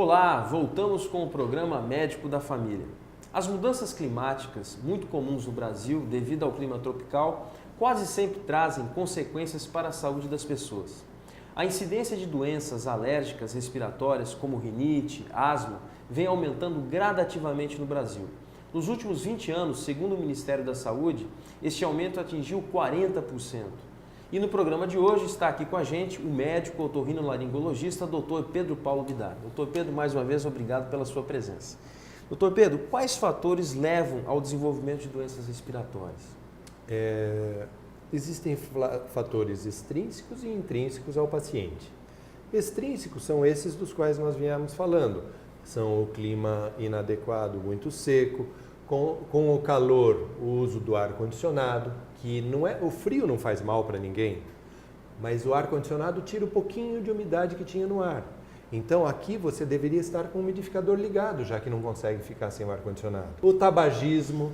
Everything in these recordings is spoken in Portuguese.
Olá, voltamos com o programa Médico da Família. As mudanças climáticas, muito comuns no Brasil devido ao clima tropical, quase sempre trazem consequências para a saúde das pessoas. A incidência de doenças alérgicas respiratórias, como rinite, asma, vem aumentando gradativamente no Brasil. Nos últimos 20 anos, segundo o Ministério da Saúde, este aumento atingiu 40%. E no programa de hoje está aqui com a gente o médico otorrinolaringologista Dr. Pedro Paulo Vidal. Dr. Pedro, mais uma vez, obrigado pela sua presença. Dr. Pedro, quais fatores levam ao desenvolvimento de doenças respiratórias? Existem fatores extrínsecos e intrínsecos ao paciente. Extrínsecos são esses dos quais nós viemos falando. São o clima inadequado, muito seco, com o calor, o uso do ar-condicionado, que não é, o frio não faz mal para ninguém, mas o ar-condicionado tira um pouquinho de umidade que tinha no ar. Então aqui você deveria estar com o umidificador ligado, já que não consegue ficar sem o ar-condicionado. O tabagismo,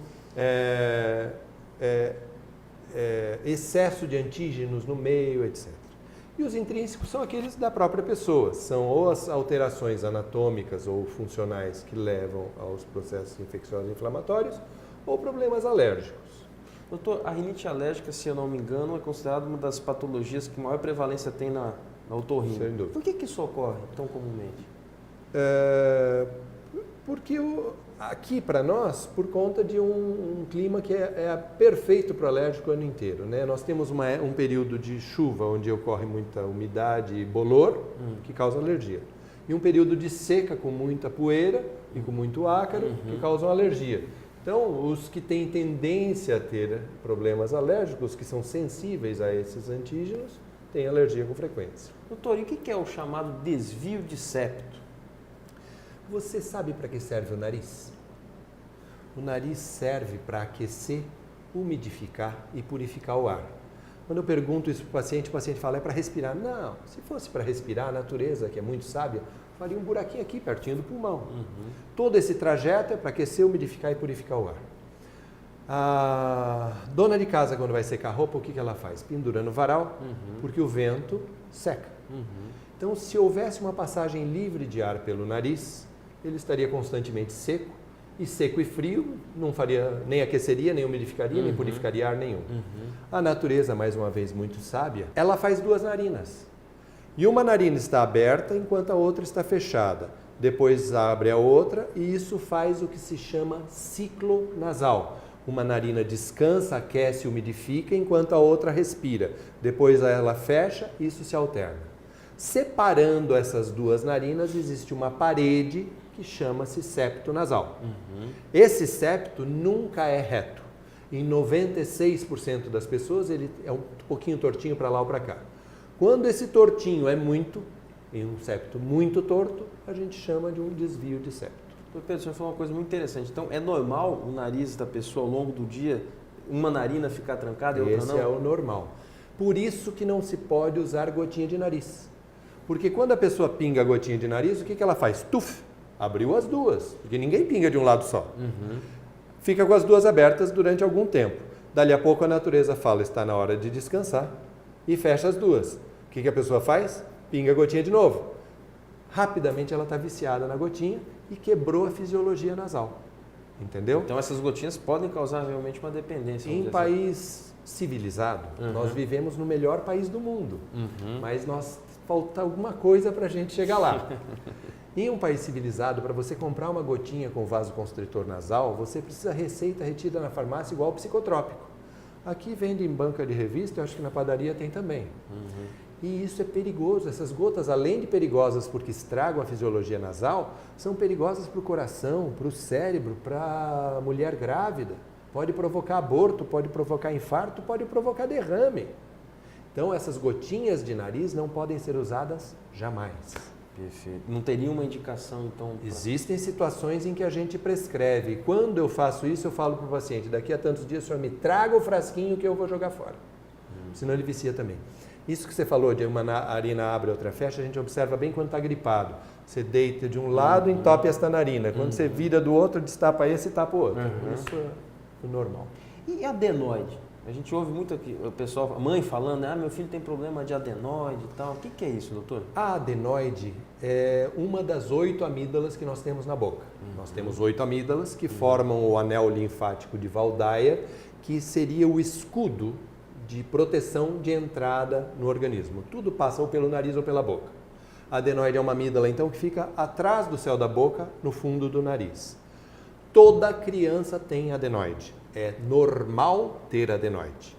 excesso de antígenos no meio, etc. E os intrínsecos são aqueles da própria pessoa, são ou as alterações anatômicas ou funcionais que levam aos processos infecciosos e inflamatórios ou problemas alérgicos. Doutor, a rinite alérgica, se eu não me engano, é considerada uma das patologias que maior prevalência tem na otorrina. Sem dúvida. Por que isso ocorre tão comumente? Porque aqui para nós, por conta de um clima que é perfeito para o alérgico o ano inteiro, né? Nós temos um período de chuva onde ocorre muita umidade e bolor, que causa alergia. E um período de seca com muita poeira e com muito ácaro, que causam alergia. Então, os que têm tendência a ter problemas alérgicos, que são sensíveis a esses antígenos, têm alergia com frequência. Doutor, e o que é o chamado desvio de septo? Você sabe para que serve o nariz? O nariz serve para aquecer, umidificar e purificar o ar. Quando eu pergunto isso para o paciente fala, é para respirar. Não, se fosse para respirar, a natureza, que é muito sábia, faria um buraquinho aqui, pertinho do pulmão. Todo esse trajeto é para aquecer, umidificar e purificar o ar. A dona de casa, quando vai secar a roupa, o que ela faz? Pendura no varal, porque o vento seca. Então, se houvesse uma passagem livre de ar pelo nariz, ele estaria constantemente seco e frio, não faria, nem aqueceria, nem umidificaria, nem purificaria ar nenhum. A natureza, mais uma vez muito sábia, ela faz duas narinas. E uma narina está aberta enquanto a outra está fechada. Depois abre a outra e isso faz o que se chama ciclo nasal. Uma narina descansa, aquece, umidifica enquanto a outra respira. Depois ela fecha e isso se alterna. Separando essas duas narinas existe uma parede que chama-se septo nasal. Esse septo nunca é reto. Em 96% das pessoas ele é um pouquinho tortinho para lá ou para cá. Quando esse tortinho é muito, em um septo muito torto, a gente chama de um desvio de septo. Doutor Pedro, o senhor falou uma coisa muito interessante. Então, é normal o nariz da pessoa ao longo do dia, uma narina ficar trancada e outra não? Esse é o normal. Por isso que não se pode usar gotinha de nariz. Porque quando a pessoa pinga a gotinha de nariz, o que ela faz? Tuf! Abriu as duas, porque ninguém pinga de um lado só. Fica com as duas abertas durante algum tempo. Dali a pouco a natureza fala, está na hora de descansar e fecha as duas. O que a pessoa faz? Pinga a gotinha de novo. Rapidamente ela está viciada na gotinha e quebrou a fisiologia nasal. Entendeu? Então essas gotinhas podem causar realmente uma dependência. Em país civilizado, nós vivemos no melhor país do mundo, mas falta alguma coisa para a gente chegar lá. Em um país civilizado, para você comprar uma gotinha com vasoconstritor nasal, você precisa receita retida na farmácia igual ao psicotrópico. Aqui vende em banca de revista, eu acho que na padaria tem também. E isso é perigoso. Essas gotas, além de perigosas porque estragam a fisiologia nasal, são perigosas para o coração, para o cérebro, para a mulher grávida. Pode provocar aborto, pode provocar infarto, pode provocar derrame. Então, essas gotinhas de nariz não podem ser usadas jamais. Perfeito. Não teria uma indicação, então? Existem situações em que a gente prescreve. Quando eu faço isso, eu falo para o paciente, daqui a tantos dias o senhor me traga o frasquinho que eu vou jogar fora. Senão ele vicia também. Isso que você falou de uma narina abre e outra fecha, a gente observa bem quando está gripado. Você deita de um lado e entope esta narina. Quando você vira do outro, destapa esse e tapa o outro. Isso é o normal. E adenoide? A gente ouve muito aqui, o pessoal, a mãe falando, meu filho tem problema de adenoide e tal. O que é isso, doutor? A adenoide é uma das 8 amígdalas que nós temos na boca. Nós temos 8 amígdalas que formam o anel linfático de Waldeyer, que seria o escudo de proteção de entrada no organismo. Tudo passa ou pelo nariz ou pela boca. A adenoide é uma amígdala, então, que fica atrás do céu da boca, no fundo do nariz. Toda criança tem adenoide. É normal ter adenoide.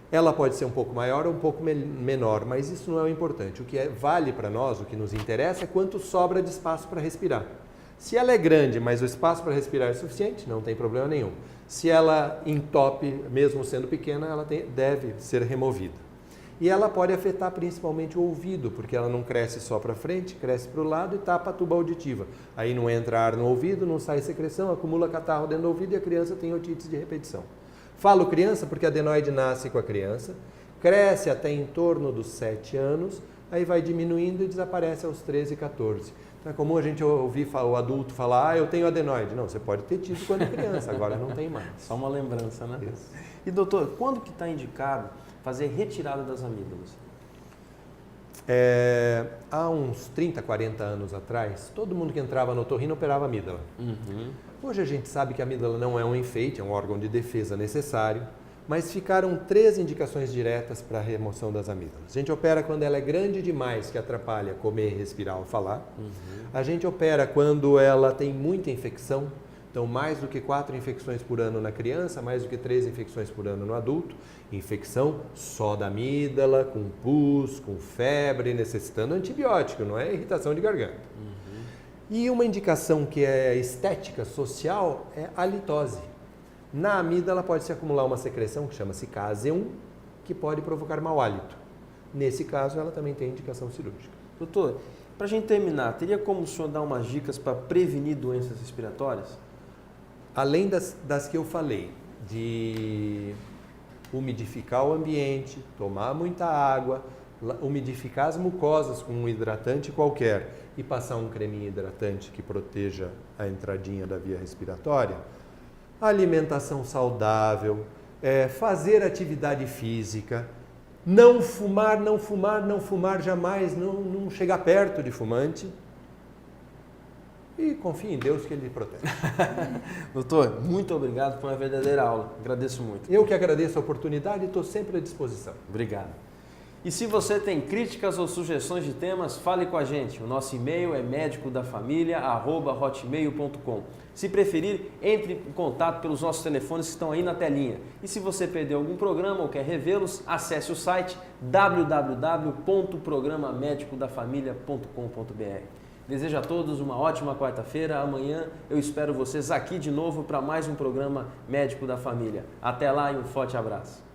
Ela pode ser um pouco maior ou um pouco menor, mas isso não é o importante. O que vale para nós, o que nos interessa, é quanto sobra de espaço para respirar. Se ela é grande, mas o espaço para respirar é suficiente, não tem problema nenhum. Se ela entope, mesmo sendo pequena, ela deve ser removida. E ela pode afetar principalmente o ouvido, porque ela não cresce só para frente, cresce para o lado e tapa a tuba auditiva. Aí não entra ar no ouvido, não sai secreção, acumula catarro dentro do ouvido e a criança tem otite de repetição. Falo criança porque a adenoide nasce com a criança, cresce até em torno dos 7 anos, aí vai diminuindo e desaparece aos 13, 14. Então é comum a gente ouvir o adulto falar, eu tenho adenoide. Não, você pode ter tido quando criança, agora não tem mais. Só uma lembrança, né? Isso. E doutor, quando que está indicado fazer retirada das amígdalas? Há uns 30, 40 anos atrás, todo mundo que entrava no otorrino operava amígdala. Hoje a gente sabe que a amígdala não é um enfeite, é um órgão de defesa necessário, mas ficaram 3 indicações diretas para a remoção das amígdalas. A gente opera quando ela é grande demais, que atrapalha comer, respirar ou falar. A gente opera quando ela tem muita infecção, então mais do que 4 infecções por ano na criança, mais do que 3 infecções por ano no adulto. Infecção só da amígdala, com pus, com febre, necessitando antibiótico, não é irritação de garganta. E uma indicação que é estética, social, é a litose. Na amígdala pode-se acumular uma secreção que chama-se Caseum, que pode provocar mau hálito. Nesse caso, ela também tem indicação cirúrgica. Doutor, para a gente terminar, teria como o senhor dar umas dicas para prevenir doenças respiratórias? Além das que eu falei, de umidificar o ambiente, tomar muita água, umidificar as mucosas com um hidratante qualquer e passar um creminho hidratante que proteja a entradinha da via respiratória, alimentação saudável, fazer atividade física, não fumar, não fumar, não fumar jamais, não chegar perto de fumante e confie em Deus que Ele protege. Doutor, muito obrigado por uma verdadeira aula. Agradeço muito. Eu que agradeço a oportunidade e estou sempre à disposição. Obrigado. E se você tem críticas ou sugestões de temas, fale com a gente. O nosso e-mail é medicodafamilia@hotmail.com. Se preferir, entre em contato pelos nossos telefones que estão aí na telinha. E se você perdeu algum programa ou quer revê-los, acesse o site www.programamedicodafamilia.com.br. Desejo a todos uma ótima quarta-feira. Amanhã eu espero vocês aqui de novo para mais um programa Médico da Família. Até lá e um forte abraço.